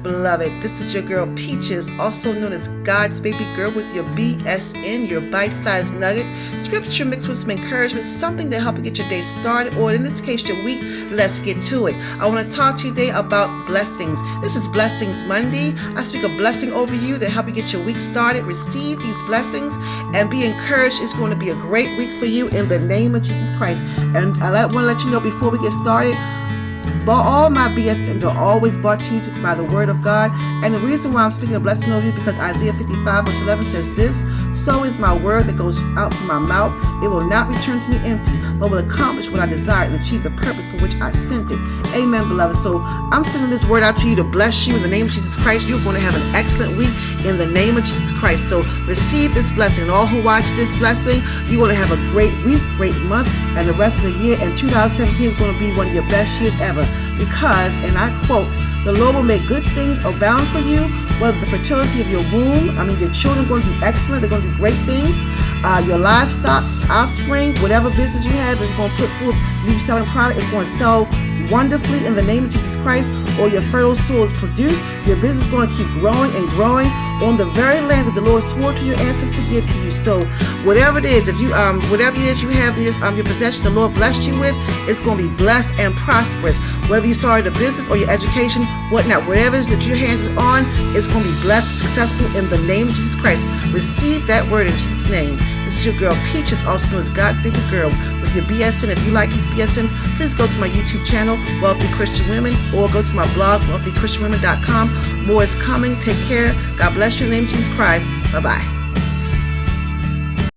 beloved. This is your girl Peaches, also known as God's baby girl, with your BSN, your bite-sized nugget, scripture mixed with some encouragement, something to help you get your day started, or in this case, your week. Let's get to it. I want to talk to you today about blessings. This is Blessings Monday. I speak a blessing over you to help you get your week started. Receive these blessings and be encouraged. It's going to be a great week for you in the name of Jesus Christ. And I want to let you know before we get started, all my BSNs are always brought to you by the word of God. And the reason why I'm speaking a blessing over you, because Isaiah 55 verse 11 says this: so is my word that goes out from my mouth. It will not return to me empty, but will accomplish what I desire and achieve the purpose for which I sent it. Amen, beloved. So I'm sending this word out to you to bless you in the name of Jesus Christ. You're going to have an excellent week in the name of Jesus Christ. So receive this blessing. And all who watch this blessing, you're going to have a great week, great month, and the rest of the year. And 2017 is going to be one of your best years ever. Because, and I quote, the Lord will make good things abound for you, whether the fertility of your womb, your children are going to do excellent, they're going to do great things. Your livestock, offspring, whatever business you have is going to put forth, you selling product, it's going to sell wonderfully in the name of Jesus Christ, or your fertile soil is produced. Your business is going to keep growing and growing on the very land that the Lord swore to your ancestors to give to you. So whatever it is, if you whatever it is you have in your possession, the Lord blessed you with, it's going to be blessed and prosperous. Whether you started a business or your education, whatnot, whatever it is that your hands is on, it's going to be blessed and successful in the name of Jesus Christ. Receive that word in Jesus' name. This is your girl Peaches, also known as God's baby girl, with your BSN. If you like these BSNs, please go to my YouTube channel, Wealthy Christian Women, or go to my blog, wealthychristianwomen.com. More is coming. Take care. God bless you in the name of Jesus Christ. Bye-bye.